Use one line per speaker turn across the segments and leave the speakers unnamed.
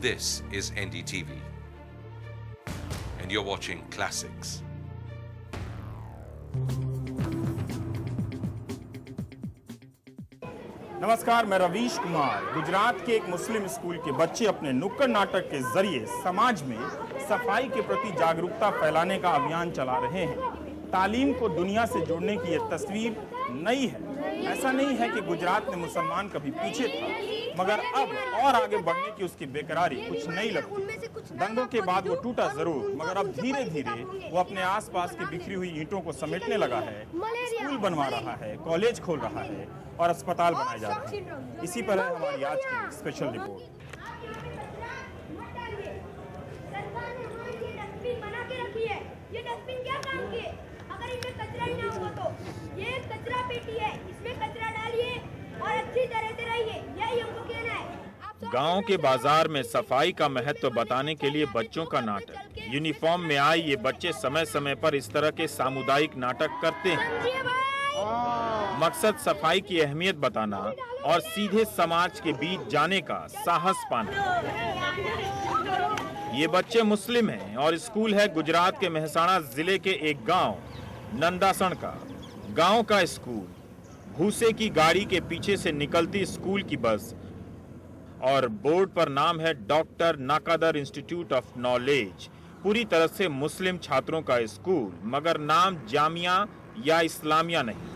This is NDTV, and you're watching Classics.
नमस्कार, मैं रवीश कुमार। गुजरात के एक मुस्लिम स्कूल के बच्चे अपने नुक्कड़ नाटक के जरिए समाज में सफाई के प्रति जागरूकता फैलाने का अभियान चला रहे हैं। तालीम को दुनिया से जोड़ने की यह तस्वीर नई है। ऐसा नहीं है कि गुजरात में मुसलमान कभी पीछे था, मगर अब और आगे बढ़ने की उसकी बेकरारी कुछ नहीं लगती। दंगों के बाद वो टूटा जरूर, मगर अब धीरे धीरे वो अपने आसपास की बिखरी हुई ईंटों को समेटने लगा है, स्कूल बनवा रहा है, कॉलेज खोल रहा है और अस्पताल बनाए जा रहे हैं। इसी पर है हमारी आज की स्पेशल रिपोर्ट।
ये डस्टबिन क्या काम की है? अगर इनमें कचरा ही ना हुआ तो ये कचरा पेटी है, इसमें कचरा डालिए और अच्छी तरह से रहिए, यही हमको कहना है।
गांव के बाजार में सफाई का महत्व बताने के लिए बच्चों का नाटक। यूनिफॉर्म में आए ये बच्चे समय समय पर इस तरह के सामुदायिक नाटक करते हैं। मकसद सफाई की अहमियत बताना और सीधे समाज के बीच जाने का साहस पाना। ये बच्चे मुस्लिम हैं और स्कूल है गुजरात के मेहसाणा जिले के एक गांव नंदासण का। गांव का स्कूल, भूसे की गाड़ी के पीछे से निकलती स्कूल की बस और बोर्ड पर नाम है डॉक्टर नाकादर इंस्टीट्यूट ऑफ नॉलेज। पूरी तरह से मुस्लिम छात्रों का स्कूल, मगर नाम जामिया या इस्लामिया नहीं।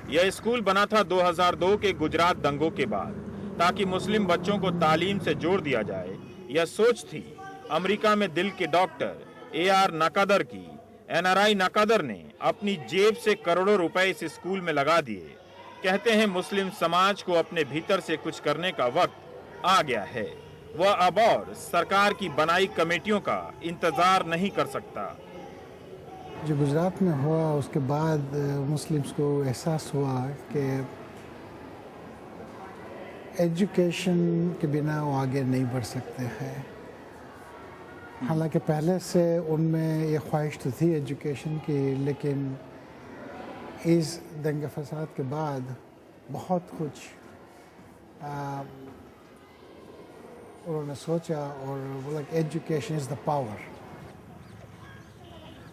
यह स्कूल बना था 2002 के गुजरात दंगों के बाद, ताकि मुस्लिम बच्चों को तालीम से जोड़ दिया जाए। यह सोच थी अमेरिका में दिल के डॉक्टर AR नाकादर की। NRI नाकादर ने अपनी जेब से करोड़ों रुपए इस स्कूल में लगा दिए। कहते हैं मुस्लिम समाज को अपने भीतर से कुछ करने का वक्त आ गया है। वह अब और सरकार की बनाई कमेटियों का इंतजार नहीं कर सकता।
जो गुजरात में हुआ उसके बाद मुस्लिम्स को एहसास हुआ कि एजुकेशन के बिना वो आगे नहीं बढ़ सकते हैं। हालांकि पहले से उनमें ये ख्वाहिश तो थी एजुकेशन की, लेकिन इस दंगे फसाद के बाद बहुत कुछ उन्होंने सोचा और बोला कि एजुकेशन इज़ द पावर।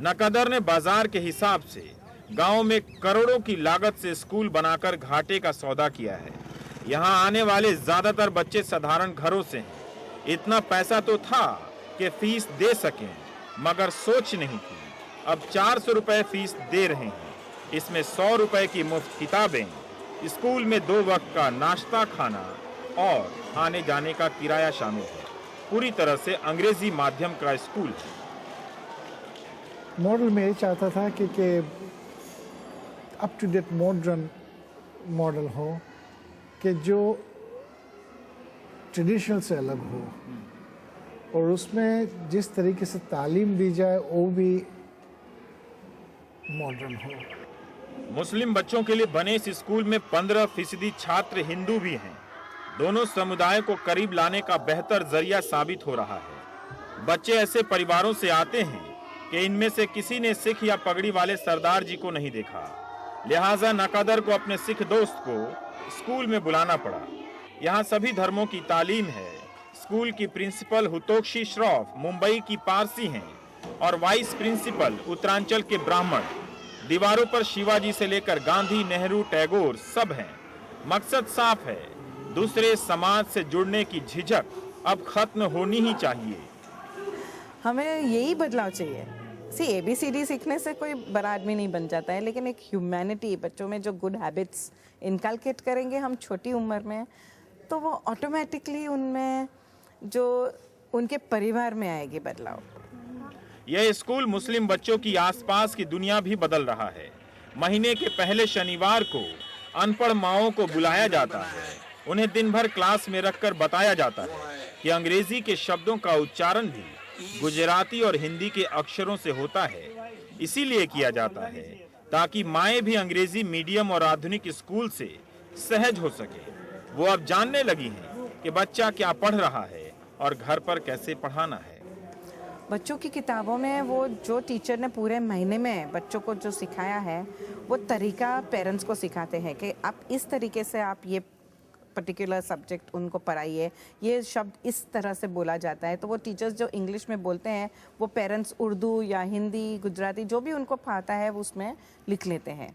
नाकादर ने बाजार के हिसाब से गांव में करोड़ों की लागत से स्कूल बनाकर घाटे का सौदा किया है। यहां आने वाले ज्यादातर बच्चे साधारण घरों से हैं। इतना पैसा तो था कि फीस दे सकें, मगर सोच नहीं थी। अब 400 रुपए फीस दे रहे हैं। इसमें 100 रुपए की मुफ्त किताबें, स्कूल में 2 वक्त का नाश्ता खाना और आने जाने का किराया शामिल है। पूरी तरह से अंग्रेजी माध्यम का स्कूल है।
मॉडल में ये चाहता था कि up to date modern model हो, कि जो ट्रेडिशनल से अलग हो और उसमें जिस तरीके से तालीम दी जाए वो भी मॉडर्न हो।
मुस्लिम बच्चों के लिए बने इस स्कूल में 15% छात्र हिंदू भी हैं। दोनों समुदाय को करीब लाने का बेहतर जरिया साबित हो रहा है। बच्चे ऐसे परिवारों से आते हैं कि इनमें से किसी ने सिख या पगड़ी वाले सरदार जी को नहीं देखा। लिहाजा नाकादर को अपने सिख दोस्त को स्कूल में बुलाना पड़ा। यहाँ सभी धर्मों की तालीम है। स्कूल की प्रिंसिपल हुतोक्षी श्रॉफ मुंबई की पारसी हैं और वाइस प्रिंसिपल उत्तरांचल के ब्राह्मण। दीवारों पर शिवाजी से लेकर गांधी, नेहरू, टैगोर सब हैं। मकसद साफ है, दूसरे समाज से जुड़ने की झिझक अब खत्म होनी ही चाहिए।
हमें यही बदलाव चाहिए। ABCD सीखने से कोई बड़ा आदमी नहीं बन जाता है, लेकिन एक ह्यूमैनिटी बच्चों में जो गुड हैबिट्स इनकलकेट करेंगे हम छोटी उम्र में, तो वो ऑटोमेटिकली उनमें जो उनके परिवार में आएगी बदलाव।
यह स्कूल मुस्लिम बच्चों की आसपास की दुनिया भी बदल रहा है। महीने के पहले शनिवार को अनपढ़ माओं को बुलाया जाता है। उन्हें दिन भर क्लास में रखकर बताया जाता है कि अंग्रेजी के शब्दों का उच्चारण भी गुजराती और हिंदी के अक्षरों से होता है। इसीलिए किया जाता है ताकि माएं भी अंग्रेजी मीडियम और आधुनिक स्कूल से सहज हो सके। वो अब जानने लगी हैं कि बच्चा क्या पढ़ रहा है और घर पर कैसे पढ़ाना है।
बच्चों की किताबों में वो जो टीचर ने पूरे महीने में बच्चों को जो सिखाया है, वो तरीका पेरेंट्स को सिखाते हैं कि आप इस तरीके से आप ये पर्टिकुलर सब्जेक्ट उनको पढ़ाइए, ये शब्द इस तरह से बोला जाता है। तो वो टीचर्स जो इंग्लिश में बोलते हैं वो पेरेंट्स उर्दू या हिंदी, गुजराती जो भी उनको आता है वो उसमें लिख लेते हैं।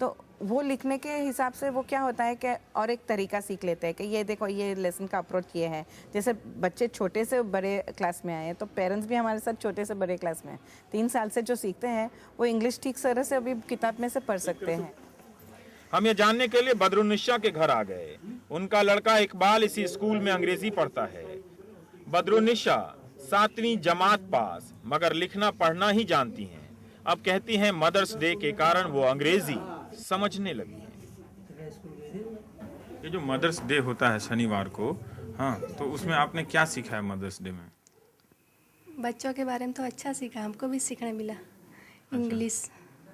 तो वो लिखने के हिसाब से वो क्या होता है कि और एक तरीका सीख लेते हैं कि ये देखो ये लेसन का अप्रोच ये है। जैसे बच्चे छोटे से बड़े क्लास में आए हैं तो पेरेंट्स भी हमारे साथ छोटे से बड़े क्लास में हैं। 3 साल से जो सीखते हैं वो इंग्लिश ठीक तरह से अभी किताब में से पढ़ सकते हैं।
हम ये जानने के लिए बदरुन्निसा के घर आ गए। उनका लड़का इकबाल इसी स्कूल में अंग्रेजी पढ़ता है। बदरुन्निसा 7वीं जमात पास, मगर लिखना पढ़ना ही जानती हैं। अब कहती हैं मदर्स डे के कारण वो अंग्रेजी समझने लगी हैं। ये जो मदर्स डे होता है शनिवार को, हाँ, तो उसमें आपने क्या सीखा है मदर्स डे में?
बच्चों के बारे में तो अच्छा सीखा, हमको भी सीखने मिला। इंग्लिश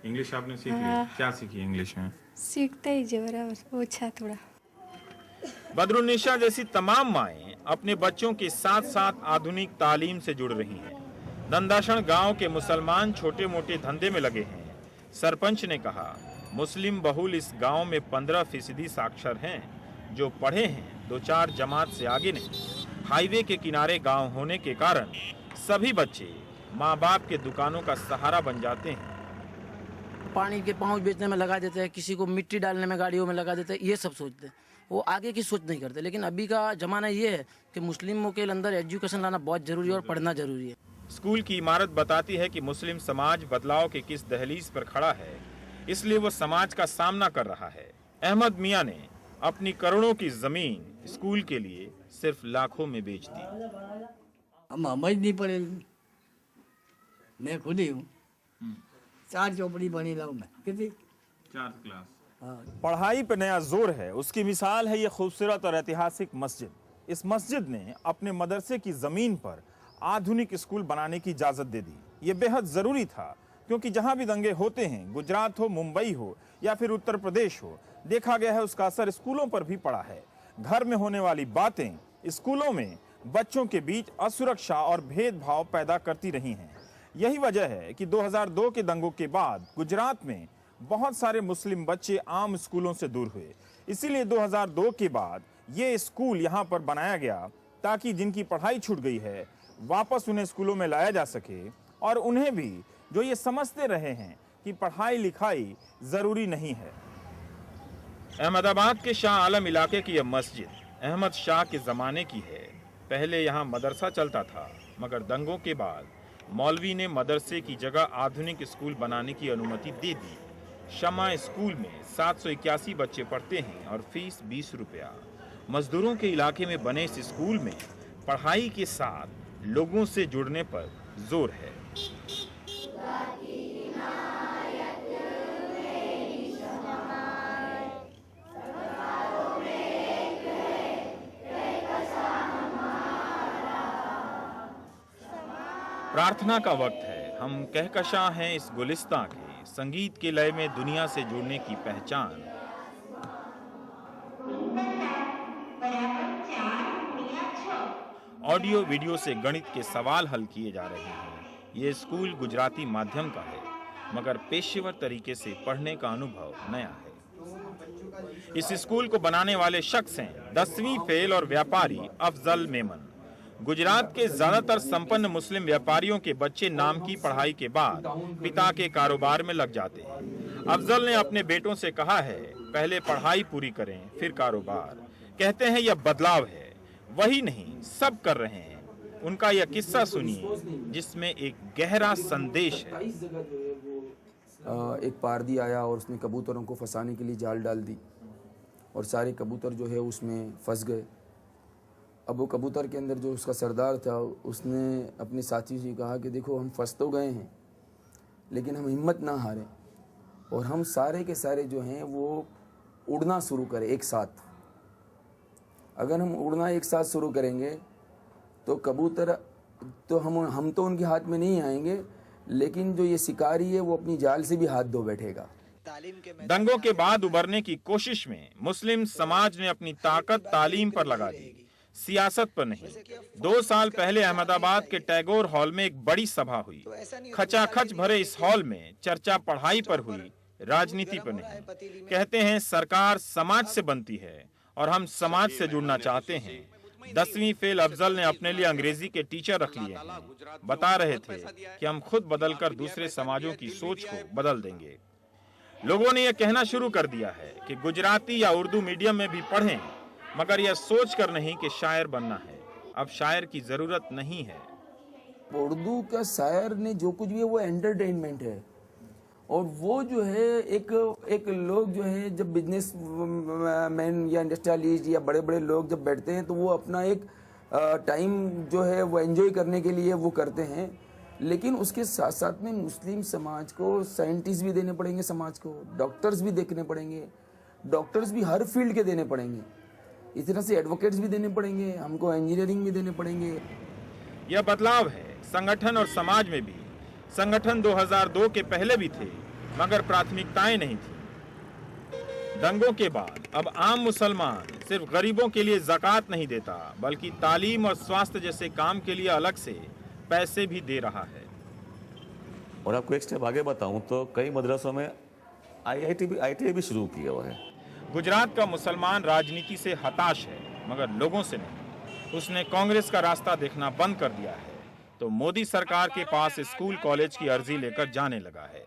इंग्लिश आपने सीख ली?
हाँ।
क्या सीखी इंग्लिश में?
सीखते ही जरा वो अच्छा थोड़ा।
बदरुन्निसा जैसी तमाम माएं अपने बच्चों के साथ साथ आधुनिक तालीम से जुड़ रही हैं। नंदासण गांव के मुसलमान छोटे मोटे धंधे में लगे हैं। सरपंच ने कहा मुस्लिम बहुल इस गांव में 15% साक्षर हैं जो पढ़े हैं, 2-4 जमात से आगे नहीं। हाईवे के किनारे गांव होने के कारण सभी बच्चे माँ बाप के दुकानों का सहारा बन जाते हैं।
पानी के पाउच बेचने में लगा देते हैं, किसी को मिट्टी डालने में गाड़ियों में लगा देते हैं, ये सब सोचते हैं। वो आगे की सोच नहीं करते। लेकिन अभी का ज़माना ये है कि मुस्लिमों के अंदर एजुकेशन लाना बहुत ज़रूरी है और पढ़ना ज़रूरी है।
स्कूल की इमारत बताती है कि मुस्लिम समाज बदलाव के किस दहलीज पर खड़ा है, इसलिए वो समाज का सामना कर रहा है। अहमद मियां ने अपनी करोड़ों की जमीन स्कूल के लिए सिर्फ लाखों में बेच दी।
हम समझ नहीं पड़े, मैं खुद ही हूँ। 4 चौपड़ी बनी लाऊं मैं कितनी
4th क्लास।
पढ़ाई पर नया जोर है, उसकी मिसाल है ये खूबसूरत और ऐतिहासिक मस्जिद। इस मस्जिद ने अपने मदरसे की ज़मीन पर आधुनिक स्कूल बनाने की इजाज़त दे दी। ये बेहद ज़रूरी था क्योंकि जहाँ भी दंगे होते हैं, गुजरात हो, मुंबई हो या फिर उत्तर प्रदेश हो, देखा गया है उसका असर स्कूलों पर भी पड़ा है। घर में होने वाली बातें स्कूलों में बच्चों के बीच असुरक्षा और भेदभाव पैदा करती रही हैं। यही वजह है कि 2002 के दंगों के बाद गुजरात में बहुत सारे मुस्लिम बच्चे आम स्कूलों से दूर हुए। इसीलिए 2002 के बाद ये स्कूल यहाँ पर बनाया गया ताकि जिनकी पढ़ाई छूट गई है वापस उन्हें स्कूलों में लाया जा सके, और उन्हें भी जो ये समझते रहे हैं कि पढ़ाई लिखाई ज़रूरी नहीं है।
अहमदाबाद के शाह आलम इलाके की यह मस्जिद अहमद शाह के ज़माने की है। पहले यहाँ मदरसा चलता था, मगर दंगों के बाद मौलवी ने मदरसे की जगह आधुनिक स्कूल बनाने की अनुमति दे दी। शमा स्कूल में 781 बच्चे पढ़ते हैं और फीस 20 रुपया। मजदूरों के इलाके में बने इस स्कूल में पढ़ाई के साथ लोगों से जुड़ने पर जोर है। प्रार्थना का वक्त है। हम कहकशा हैं इस गुलिस्तां के, संगीत के लय में दुनिया से जुड़ने की पहचान। ऑडियो वीडियो से गणित के सवाल हल किए जा रहे हैं। ये स्कूल गुजराती माध्यम का है, मगर पेशेवर तरीके से पढ़ने का अनुभव नया है। इस स्कूल को बनाने वाले शख्स हैं 10वीं फेल और व्यापारी अफजल मेमन। गुजरात के ज्यादातर संपन्न मुस्लिम व्यापारियों के बच्चे नाम की पढ़ाई के बाद पिता के कारोबार में लग जाते हैं। अफजल ने अपने बेटों से कहा है पहले पढ़ाई पूरी करें फिर कारोबार। कहते हैं यह बदलाव है, वही नहीं सब कर रहे हैं। उनका यह किस्सा सुनिए जिसमें एक गहरा संदेश है।
एक पारदी आया और उसने कबूतरों को फंसाने के लिए जाल डाल दी और सारे कबूतर जो है उसमें फंस गए। अब वो कबूतर के अंदर जो उसका सरदार था उसने अपने साथी से कहा कि देखो हम फंस तो गए हैं लेकिन हम हिम्मत ना हारें और हम सारे के सारे जो हैं वो उड़ना शुरू करें एक साथ। अगर हम उड़ना एक साथ शुरू करेंगे तो कबूतर तो हम तो उनके हाथ में नहीं आएंगे, लेकिन जो ये शिकारी है वो अपनी जाल से भी हाथ धो बैठेगा।
दंगों के बाद उबरने की कोशिश में मुस्लिम समाज ने अपनी ताकत तालीम पर लगा दी, सियासत पर नहीं। 2 साल पहले अहमदाबाद के टैगोर हॉल में एक बड़ी सभा हुई। खचाखच भरे इस हॉल में चर्चा पढ़ाई पर हुई, राजनीति पर नहीं। कहते हैं सरकार समाज से बनती है और हम समाज से जुड़ना चाहते हैं। 10वीं फेल अफजल ने अपने लिए अंग्रेजी के टीचर रख लिए हैं। बता रहे थे कि हम खुद बदलकर दूसरे समाजों की सोच को बदल देंगे। लोगों ने यह कहना शुरू कर दिया है कि गुजराती या उर्दू मीडियम में भी पढ़ें, मगर यह सोचकर नहीं कि शायर बनना है। अब शायर की जरूरत नहीं है।
उर्दू का शायर ने जो कुछ भी है वो एंटरटेनमेंट है, और वो जो है एक लोग जो है जब बिजनेस मैन या इंडस्ट्रियलिस्ट या बड़े बड़े लोग जब बैठते हैं तो वो अपना एक टाइम जो है वो एंजॉय करने के लिए वो करते हैं, लेकिन उसके साथ साथ में मुस्लिम समाज को साइंटिस्ट भी देने पड़ेंगे, समाज को डॉक्टर्स भी देखने पड़ेंगे, डॉक्टर्स भी हर फील्ड के देने पड़ेंगे, इस तरह से एडवोकेट्स भी देने पड़ेंगे, हमको इंजीनियरिंग भी देने पड़ेंगे।
यह बदलाव है संगठन और समाज में भी। संगठन 2002 के पहले भी थे, मगर प्राथमिकताएं नहीं थी। दंगों के बाद अब आम मुसलमान सिर्फ गरीबों के लिए ज़कात नहीं देता, बल्कि तालीम और स्वास्थ्य जैसे काम के लिए अलग से पैसे भी दे रहा है।
और आपको एक स्टेप आगे बताऊं तो कई मदरसों में IIT भी शुरू किया हुआ है।
गुजरात का मुसलमान राजनीति से हताश है, मगर लोगों से नहीं। उसने कांग्रेस का रास्ता देखना बंद कर दिया है, तो मोदी सरकार के पास स्कूल कॉलेज की अर्जी लेकर जाने लगा है।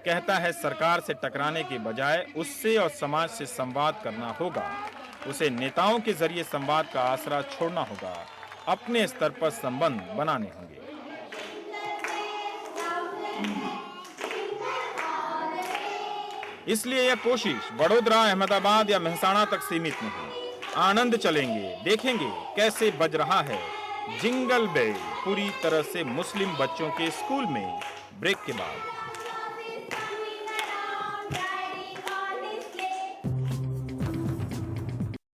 कहता है सरकार से टकराने के बजाय उससे और समाज से संवाद करना होगा। उसे नेताओं के जरिए संवाद का आसरा छोड़ना होगा, अपने स्तर पर संबंध बनाने होंगे। इसलिए यह कोशिश वडोदरा, अहमदाबाद या मेहसाणा तक सीमित नहीं। आनंद चलेंगे, देखेंगे कैसे बज रहा है जिंगल बेल पूरी तरह से मुस्लिम बच्चों के स्कूल में। ब्रेक के बाद